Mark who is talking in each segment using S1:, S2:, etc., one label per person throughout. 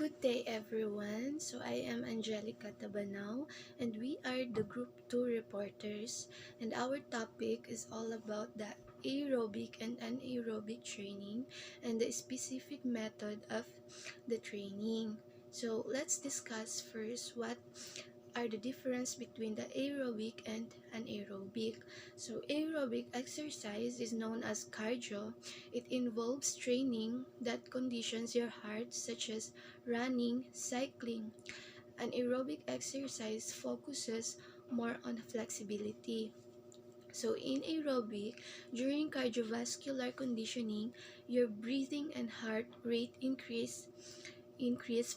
S1: Good day everyone. So I am Angelica Tabanao and we are the Group 2 reporters, and our topic is all about the aerobic and anaerobic training and the specific method of the training. So let's discuss first what are the difference between the aerobic and anaerobic. So aerobic exercise is known as cardio. It involves training that conditions your heart, such as running, cycling. Anaerobic exercise focuses more on flexibility. So in aerobic, during cardiovascular conditioning, your breathing and heart rate increase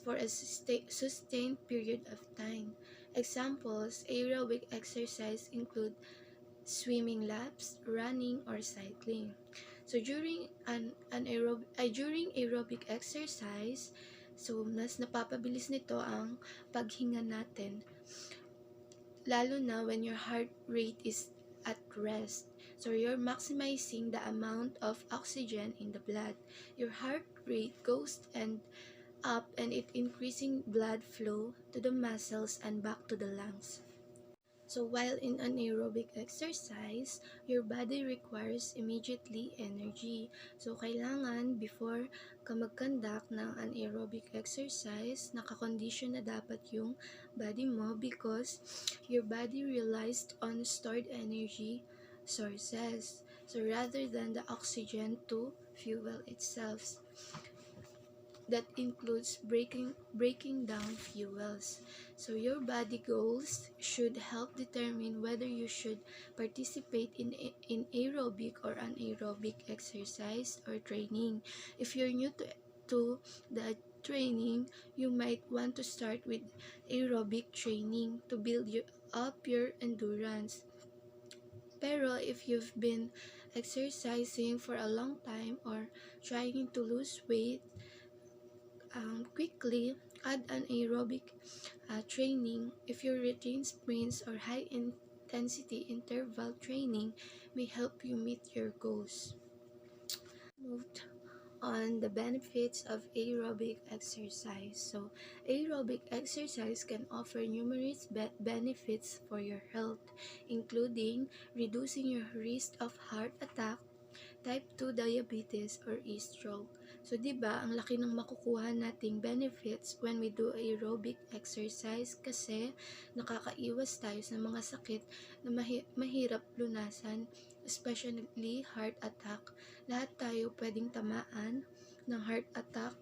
S1: for a sustained period of time. Examples: aerobic exercise include swimming laps, running, or cycling. So during aerobic exercise, so mas napapabilis nito ang paghinga natin, lalo na when your heart rate is at rest. So you're maximizing the amount of oxygen in the blood. Your heart rate goes up and it increasing blood flow to the muscles and back to the lungs. So while in anaerobic exercise, your body requires immediately energy. So kailangan before ka mag-conduct ng anaerobic exercise, nakakondition na dapat yung body mo because your body relies on stored energy sources. So rather than the oxygen to fuel itself, that includes breaking down fuels. So your body goals should help determine whether you should participate in aerobic or anaerobic exercise or training. If you're new to the training, you might want to start with aerobic training to build up your endurance. Pero if you've been exercising for a long time or trying to lose weight, quickly add an aerobic training. If your routine sprints or high intensity interval training may help you meet your goals. Moved on the benefits of aerobic exercise. So aerobic exercise can offer numerous benefits for your health, including reducing your risk of heart attack, type 2 diabetes, or stroke. So, di ba, ang laki ng makukuha nating benefits when we do aerobic exercise kasi nakakaiwas tayo sa mga sakit na mahirap lunasan, especially heart attack. Lahat tayo pwedeng tamaan ng heart attack.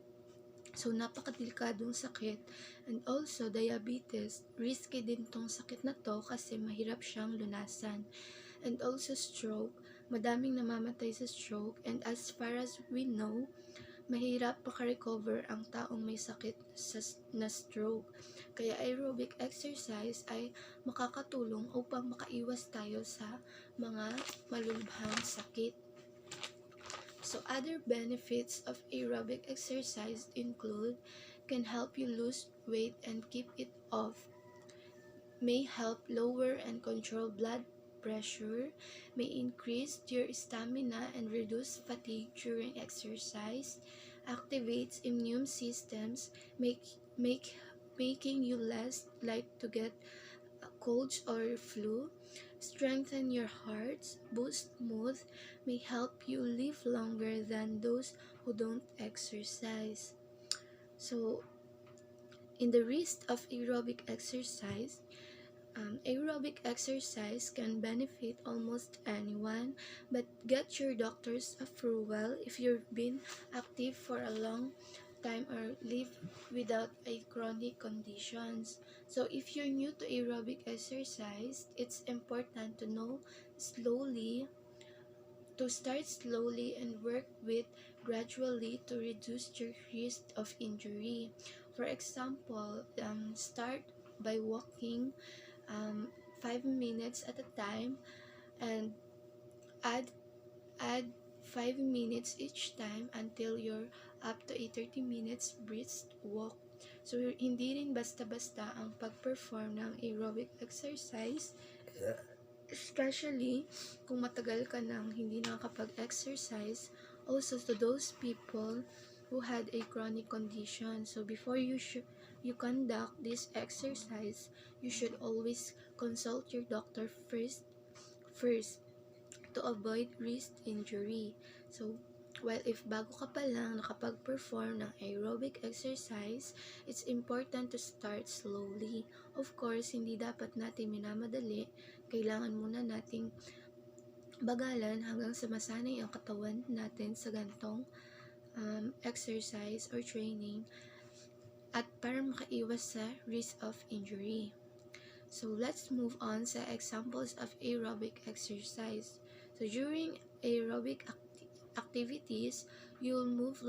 S1: So, napakadelikadong sakit. And also, diabetes. Risky din tong sakit na to kasi mahirap siyang lunasan. And also, stroke. Madaming namamatay sa stroke, and as far as we know, mahirap makarecover ang taong may sakit na stroke. Kaya aerobic exercise ay makakatulong upang makaiwas tayo sa mga malulubhang sakit. So other benefits of aerobic exercise include can help you lose weight and keep it off, may help lower and control blood pressure, may increase your stamina and reduce fatigue during exercise, activates immune systems, making you less likely to get colds or flu, strengthen your heart, boost mood, may help you live longer than those who don't exercise. So, in the risk of aerobic exercise, aerobic exercise can benefit almost anyone, but get your doctor's approval if you've been active for a long time or live without a chronic conditions. So if you're new to aerobic exercise, it's important to start slowly and work with gradually to reduce your risk of injury. For example, start by walking 5 minutes at a time and add 5 minutes each time until you're up to a 30 minutes brisk walk. So hindi rin basta-basta ang pag-perform ng aerobic exercise, especially kung matagal ka nang hindi nakakapag-exercise. Also to those people who had a chronic condition. So before you conduct this exercise, you should always consult your doctor first to avoid wrist injury. So, while if bago ka pa lang nakapag-perform ng aerobic exercise, it's important to start slowly. Of course, hindi dapat natin minamadali. Kailangan muna nating bagalan hanggang sa masanay ang katawan natin sa gantong exercise or training at para makaiwas sa risk of injury. So, let's move on sa examples of aerobic exercise. So, during aerobic activities, you'll move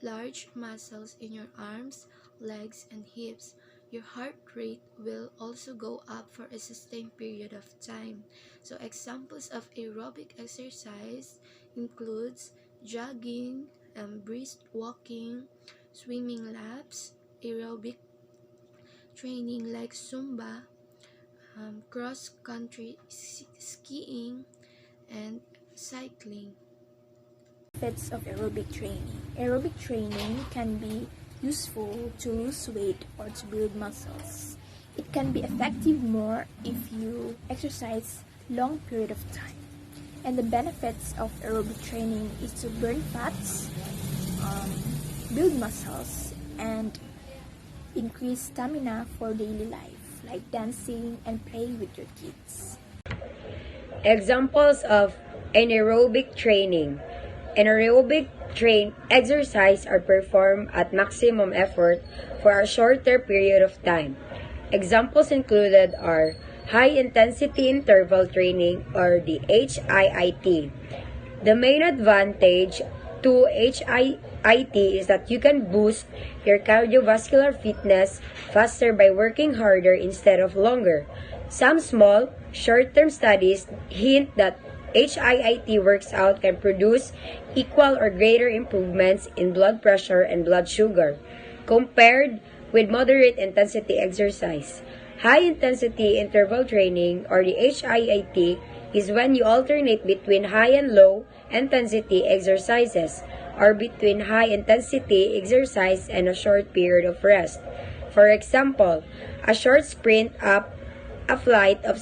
S1: large muscles in your arms, legs, and hips. Your heart rate will also go up for a sustained period of time. So, examples of aerobic exercise includes jogging, brisk walking, swimming laps, aerobic training like Zumba, cross-country skiing, and cycling.
S2: Benefits of aerobic training. Aerobic training can be useful to lose weight or to build muscles. It can be effective more if you exercise long period of time. And the benefits of aerobic training is to burn fats, build muscles, and increase stamina for daily life, like dancing and playing with your kids.
S3: Examples of anaerobic training. Anaerobic exercise are performed at maximum effort for a shorter period of time. Examples included are high-intensity interval training or the HIIT. The main advantage to HIIT is that you can boost your cardiovascular fitness faster by working harder instead of longer. Some small, short-term studies hint that HIIT workout can produce equal or greater improvements in blood pressure and blood sugar compared with moderate intensity exercise. High-intensity interval training or the HIIT is when you alternate between high and low intensity exercises or between high intensity exercise and a short period of rest. For example, a short sprint up a flight of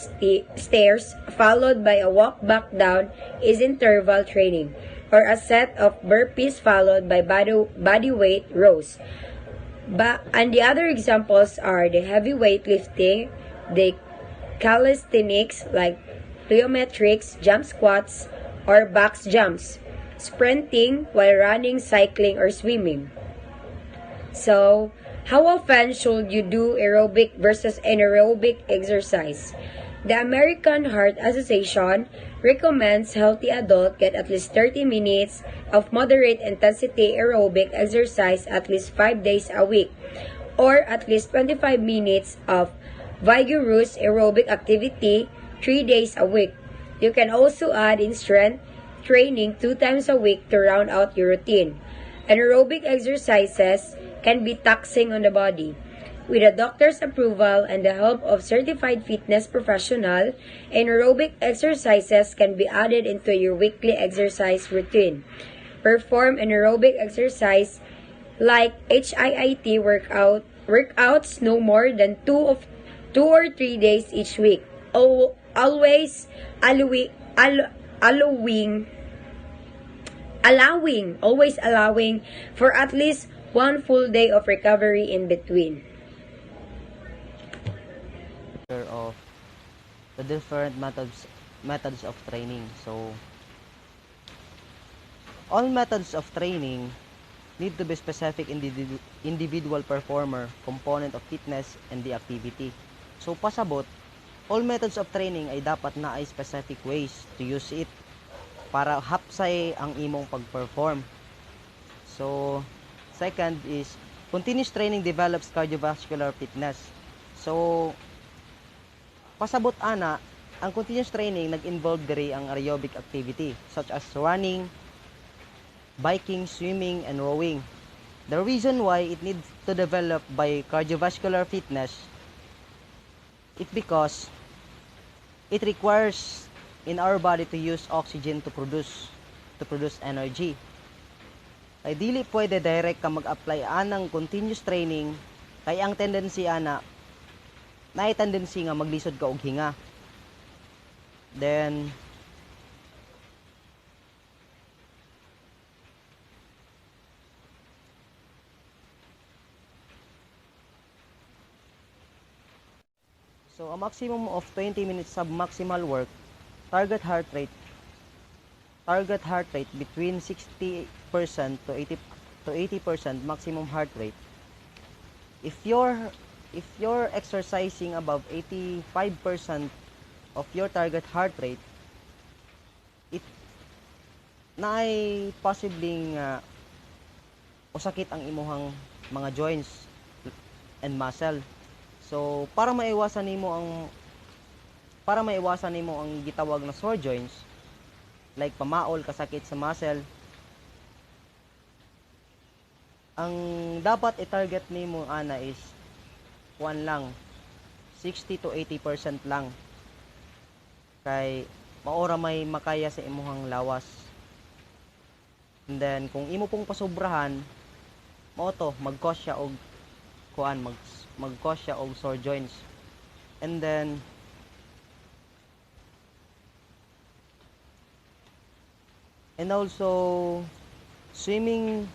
S3: stairs followed by a walk back down is interval training, or a set of burpees followed by body weight rows. And the other examples are the heavy weightlifting, the calisthenics like plyometrics, jump squats, or box jumps, sprinting while running, cycling, or swimming. So, how often should you do aerobic versus anaerobic exercise? The American Heart Association recommends healthy adults get at least 30 minutes of moderate intensity aerobic exercise at least 5 days a week, or at least 25 minutes of vigorous aerobic activity 3 days a week. You can also add in strength training 2 times a week to round out your routine. Anaerobic exercises can be taxing on the body. With a doctor's approval and the help of certified fitness professional, anaerobic exercises can be added into your weekly exercise routine. Perform anaerobic exercise like HIIT workouts no more than 2 or 3 days each week. Always allowing for at least 1 full day of recovery in between.
S4: Of the different methods of training. So all methods of training need to be specific individual performer, component of fitness, and the activity. So pasabot, all methods of training ay dapat na ay specific ways to use it para hapsay ang imong pag-perform. So second is continuous training develops cardiovascular fitness. So pasabot ana, ang continuous training nag-involve diri ang aerobic activity such as running, biking, swimming, and rowing. The reason why it needs to develop by cardiovascular fitness is because it requires in our body to use oxygen to produce energy. Kay dili pwede direct ka mag-apply anang continuous training kay ang tendency ana naay tendency nga maglisod ka og hinga. Then so a maximum of 20 minutes sub maximal work, target heart rate between 60% to 80% maximum heart rate. If you're exercising above 85% of your target heart rate, it naay possibly nga usakit ang imuhang mga joints and muscle. So para maiwasan nimo ang gitawag na sore joints like pamaol, kasakit sa muscle, ang dapat i-target nimo ana is 1 lang, 60 to 80% lang, kay maora may makaya sa imuhang lawas. And then kung imo pong pasubrahan mao to mag-cause siya og mag-cause siya og sore joints. And then also swimming,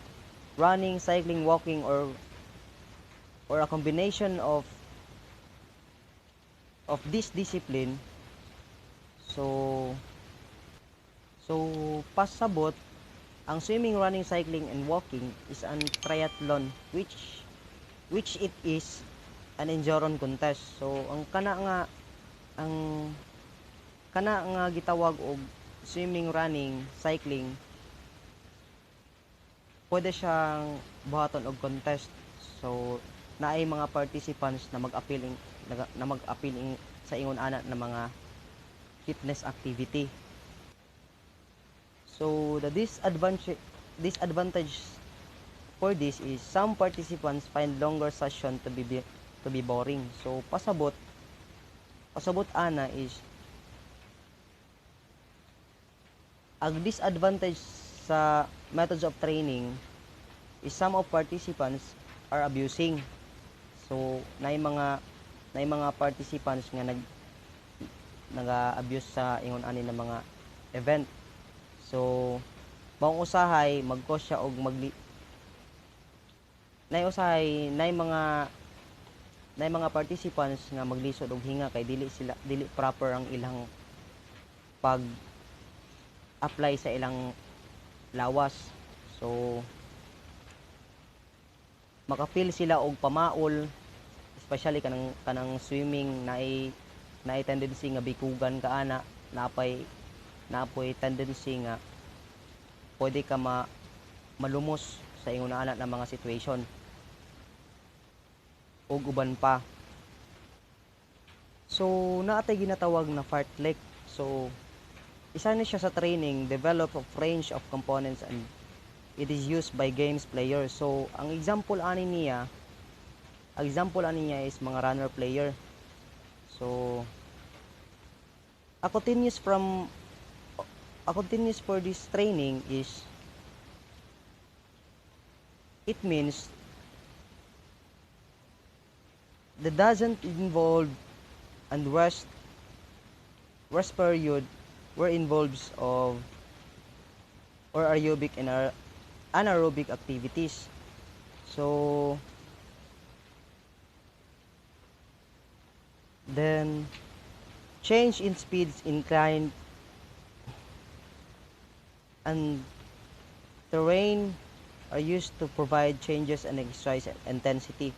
S4: running, cycling, walking, or a combination of this discipline. So pasabot ang swimming, running, cycling, and walking is an triathlon which it is an endurance contest. So ang kana nga gitawag og swimming, running, cycling, pwede siyang buhaton og contest. So naay mga participants na mag-appealing sa ingon ana na mga fitness activity. So the disadvantage for this is some participants find longer session to be boring. So pasabot ana is ang disadvantage sa methods of training is some of participants are abusing. So naay mga participants nga naga-abuse sa ingon ani na mga event. So maong usahay mag-cause siya og nay mga participants nga maglisod og hinga kay dili proper ang ilang pag apply sa ilang lawas. So makapil sila og pamaol, especially kanang swimming naay tendency nga bikugan ka ana, napoy tendency nga pwede ka malumos sa ingon ana ng mga situation ug uban pa. So naatay ginatawag na fartlek. So isa ni siya sa training develop of range of components and it is used by games players. So ang example ani niya is mga runner player. So a continuous for this training is it means that doesn't involve and rest period where involves of or aerobic and anaerobic activities. So then change in speeds, incline, and terrain are used to provide changes in exercise intensity.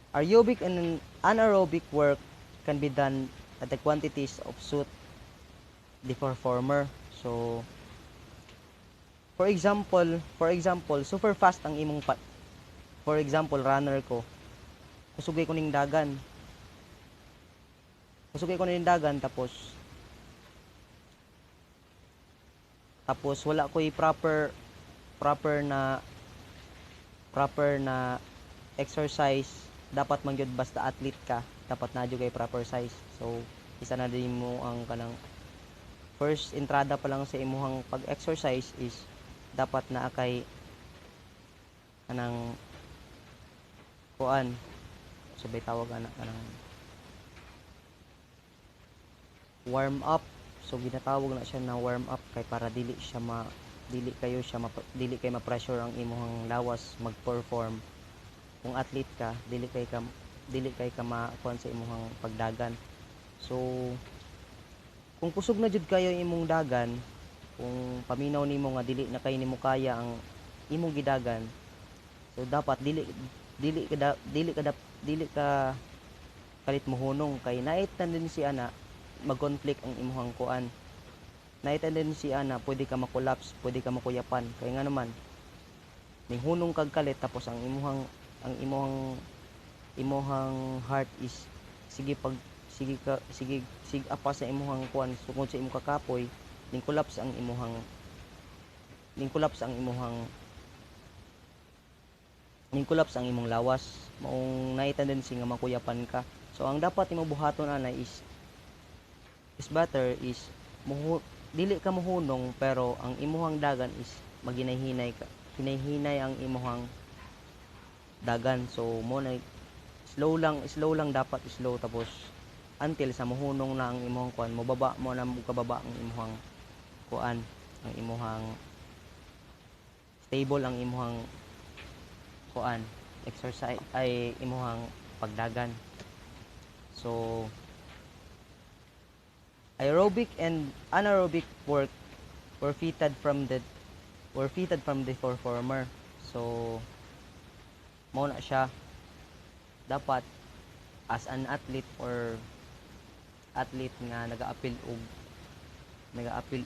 S4: Aerobic and anaerobic work can be done at the quantities of suit the performer. So for example, super fast ang imong for example, runner ko. Kusugay ko ning dagan tapos wala ko'y proper na exercise. Dapat man gyud basta athlete ka, dapat na gyud kay proper size. So isa na din mo ang kanang first entrada pa lang sa imuhang pag-exercise is dapat na kay kanang kuan sabay tawag ana kanang warm up. So ginatawag na siya na warm up kay para dili kay ma-pressure ang imong lawas mag-perform. Kung athlete ka, dili kay ka ma-kuan sa imong pagdagan. So kung kusog na jud kayo imong dagan, kung paminaw nimo nga dili na kay nimo kaya ang imong gidagan, so dapat dili ka kalit mohunong kay naay tendency ana mag-conflict ang imong kuan. Naay tendency ana pwede ka ma-collapse, pwede ka makuyapan kay nga naman hunong kag kalit tapos ang imong heart is sige apa sa imong kuan sugod sa imong kakapoy ning collapse ang imong lawas, maong naay tendency nga makuyapan ka. So ang dapat imong buhaton ana is better is dili ka mohunong pero ang imuhang dagan is maghinay-hinay ka. Hinay-hinay ang imuhang dagan. So mo na slow lang dapat slow tapos until sa mohunong na ang imuhang kuan, mobaba mo na kababa ang imuhang kuan, ang imuhang stable ang imuhang kuan, exercise ay imuhang pagdagan. So aerobic and anaerobic work were fitted from the performer. So mo na siya dapat as an athlete or athlete nga nag-a-appeal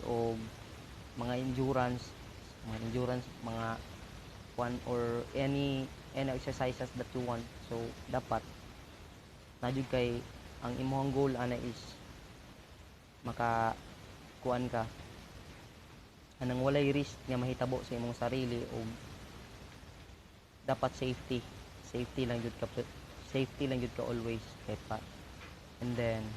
S4: og mga endurance, mga one or any exercises that you want. So dapat najud kay ang imong goal ana is maka kuan ka anang walay risk nga mahitabo sa imong sarili o dapat safety lang jud ka always kay pa. And then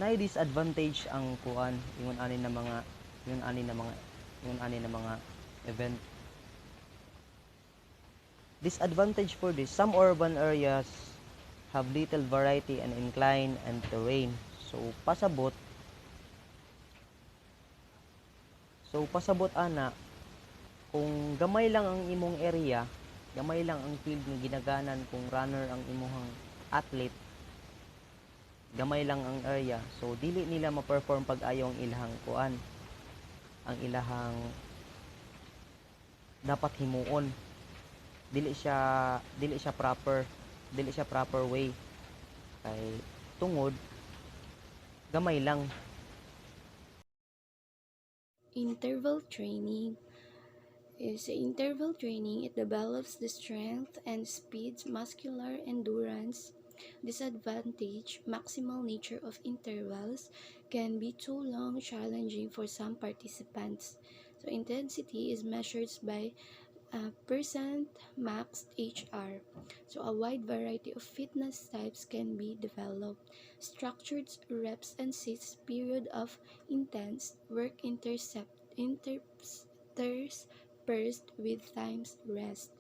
S4: naay disadvantage ang kuan ingon ani na mga event. Disadvantage for this, some urban areas have little variety and incline and terrain. So pasabot ana kung gamay lang ang imong area, gamay lang ang field nga ginaganan kung runner ang imong athlete, gamay lang ang area, so dili nila ma-perform pag ayaw ang ilahang kuan, ang ilahang dapat himuon. Dili siya proper way kay tungod gamay lang.
S1: Interval training it develops the strength and speeds, muscular endurance. Disadvantage, maximal nature of intervals can be too long, challenging for some participants. So intensity is measured by percent max HR. So a wide variety of fitness types can be developed. Structured reps and sets period of intense work interspersed with times rest.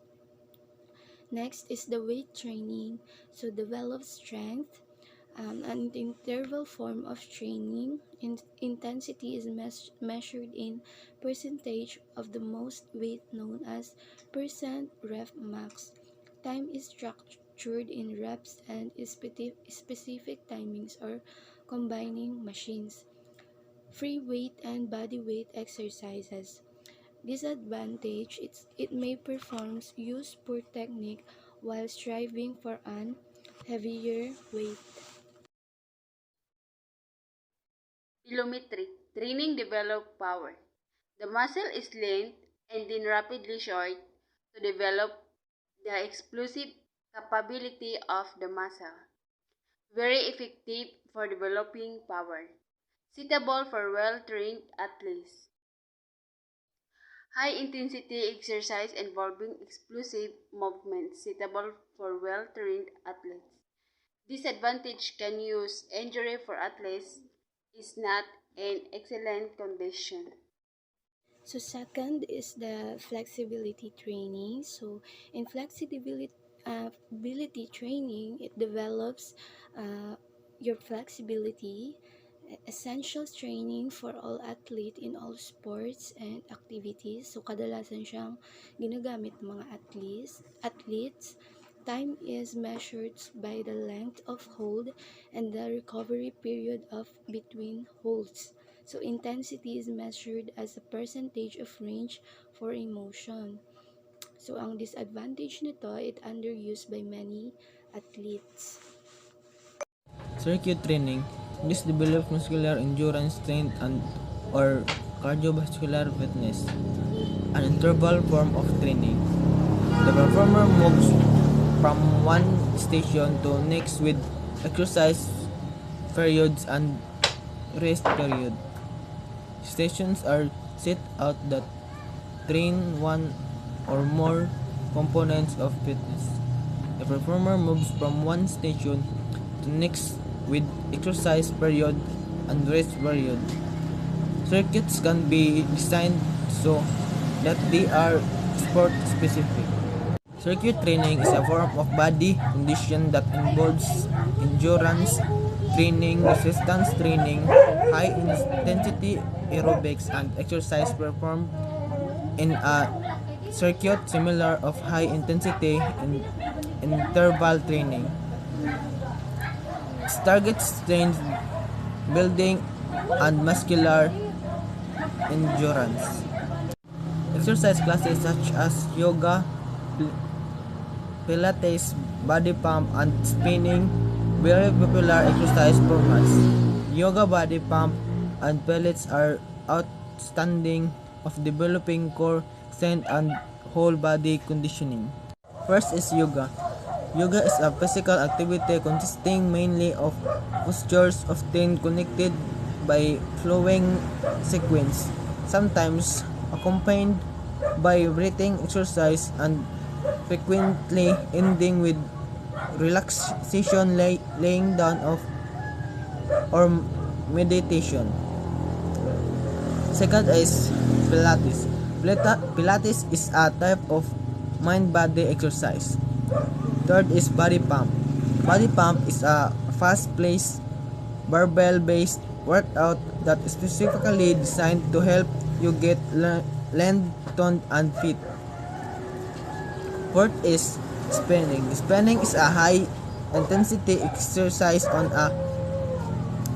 S1: Next is the weight training. So develop strength. An interval form of training. Intensity is measured in percentage of the most weight known as percent rep max. Time is structured in reps and specific timings or combining machines. Free weight and body weight exercises. Disadvantage, it may perform use poor technique while striving for an heavier weight.
S5: Plyometry training develop power. The muscle is length and then rapidly short to develop the explosive capability of the muscle. Very effective for developing power. Suitable for well-trained athletes. High-intensity exercise involving explosive movements suitable for well-trained athletes. Disadvantage can use injury for athletes is not in excellent condition.
S1: So second is the flexibility training. So in ability training, it develops your flexibility, essentials training for all athlete in all sports and activities. So kadalasan siyang ginagamit ng mga athletes. Time is measured by the length of hold and the recovery period of between holds. So intensity is measured as a percentage of range for emotion. So ang disadvantage nito, it underused by many athletes.
S6: Circuit training. This develops muscular endurance, strength, and or cardiovascular fitness. An interval form of training. The performer moves from one station to next with exercise periods and rest period. Stations are set out that train one or more components of fitness. The performer moves from one station to next with exercise period and rest period. Circuits can be designed so that they are sport specific. Circuit training is a form of body condition that involves endurance training, resistance training, high intensity aerobics, and exercise performed in a circuit similar of high intensity in interval training. It targets strength building and muscular endurance. Exercise classes such as yoga, pilates, body pump, and spinning very popular exercise formats. Yoga, body pump, and pilates are outstanding of developing core strength and whole body conditioning. First is yoga. Yoga is a physical activity consisting mainly of postures often connected by flowing sequence, sometimes accompanied by breathing exercise and frequently ending with relaxation, laying down of or meditation. Second is Pilates. Pilates is a type of mind-body exercise. Third is body pump. Body pump is a fast-paced, barbell-based workout that is specifically designed to help you get lean, toned, and fit. Fourth is spinning. Spinning is a high-intensity exercise on a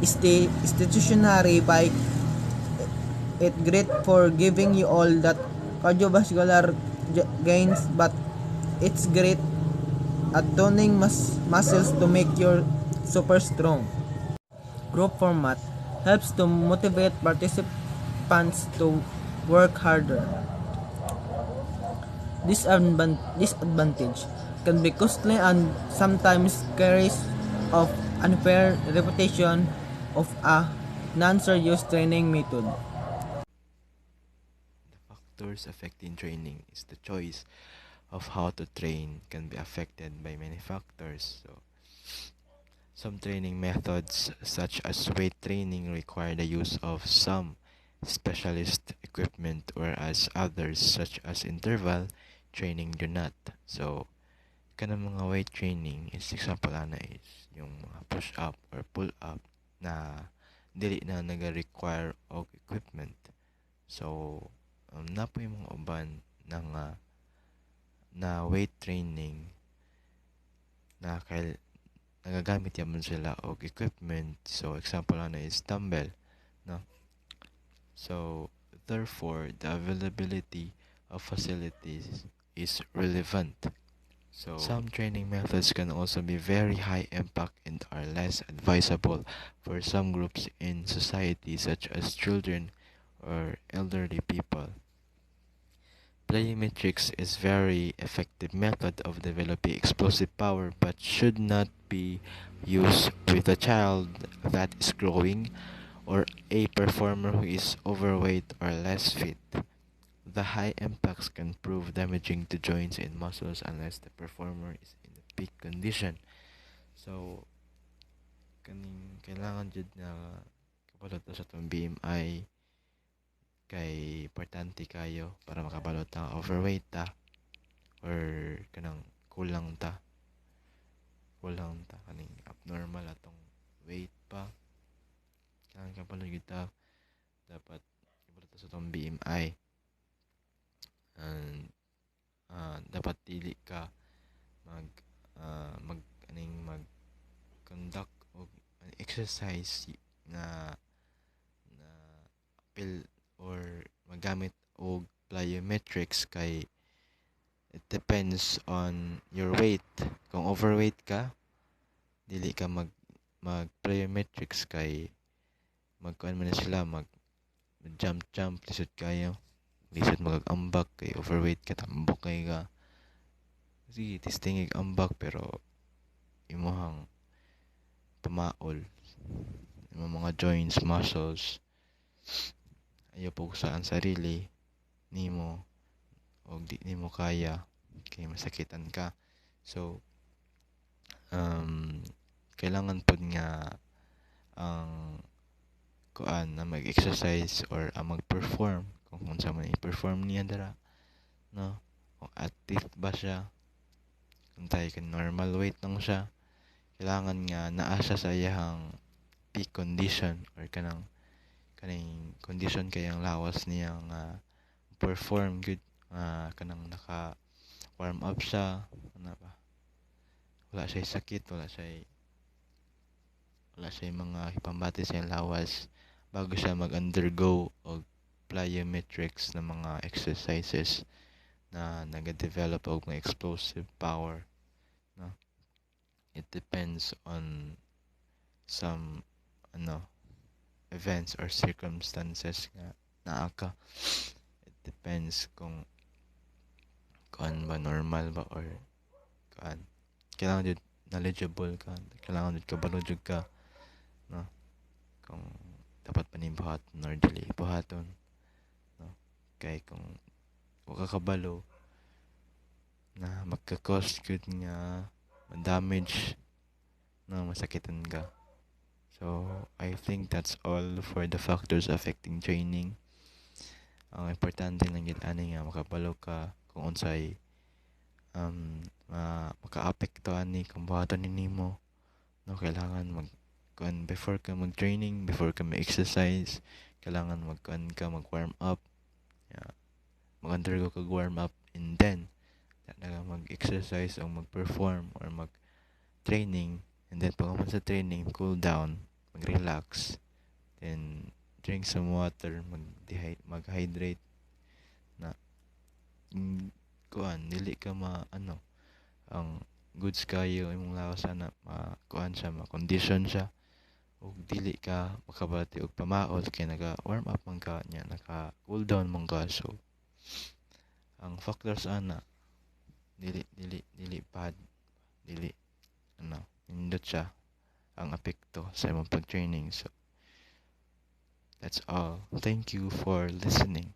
S6: stationary bike. It's great for giving you all that cardiovascular gains, but it's great at toning muscles to make you super strong. Group format helps to motivate participants to work harder. Disadvantage can be costly and sometimes carries of unfair reputation of a non-serious training method.
S7: The factors affecting training is the choice of how to train can be affected by many factors. So, some training methods, such as weight training, require the use of some specialist equipment, whereas others, such as interval training, do not. So, kanang mga weight training is example ana is yung mga push up or pull up na dili na naga-require og equipment. So, napo yung mga uban na weight training na nagagamit yaman sila og equipment. So example na is dumbbell, no? So therefore the availability of facilities is relevant. So some training methods can also be very high impact and are less advisable for some groups in society, such as children or elderly people. Plyometrics is very effective method of developing explosive power, but should not be used with a child that is growing or a performer who is overweight or less fit. The high impacts can prove damaging to joints and muscles unless the performer is in peak condition. So, kailangan jud na kapalit sa itong BMI kay importante kayo para makabalot ta overweight ta or kanang kulang ta kaning abnormal atong weight pa kanang kabalo gyud ta dapat ibalot ta sa tong BMI and dapat dili ka mag conduct og exercise na na pill or magamit og plyometrics kay it depends on your weight. Kung overweight ka, dili ka mag plyometrics kay magkuan man na sila jump lisod kayo. Lisod magagambak kay overweight ka tambok kay ka. Sige, testing ambak pero imuhang tumaol. Imong mga joints, muscles ayaw pugsa ang sarili nimo o di nimo kaya kay masakitan ka. So kailangan pud nga ang kuan na mag-exercise or mag-perform kung unsa man i-perform niya dara, no? Kung active ba siya, kung tayo kan normal weight lang siya, kailangan nga naa siya sa iyang peak condition or kaning condition kay ang lawas niya nga perform good kanang naka warm up siya ano ba wala siya sakit wala siya mga hipambati sa iyang lawas bago siya mag-undergo og plyometrics na mga exercises na nag-develop og mga explosive power, no? It depends on some events or circumstances nga naa ka. It depends kung kuan ba normal ba or kuan kailangan jud knowledgeable ka, kailangan jud kabalo jud ka, no? Kung dapat pa ni buhaton or dili buhaton, no? Kay kung wa ka kabalo na magka-cause good nga damage na masakitan ka. So, I think that's all for the factors affecting training. Ang importante lang yun ani nga makabalo ka kung unsay maka-apekto ani kung buhaton nimo, no? Kailangan before ka mag-training, before ka mag-exercise, kailangan mag-warm up. Yeah. Mag-undergo ka warm up and then mag-exercise o mag-perform or mag-training. And then pag sa training, cool down, mag-relax, then drink some water, mag-hydrate na kuan dili ka ang goods kayo imong lawas ana kuan siya ma-condition siya ug dili ka makabati og pamaol kay naga-warm up man ka nya naka cool down man ka. So ang factors ana dili bad dili nindot siya ang apekto sa imong pag-training. So that's all. Thank you for listening.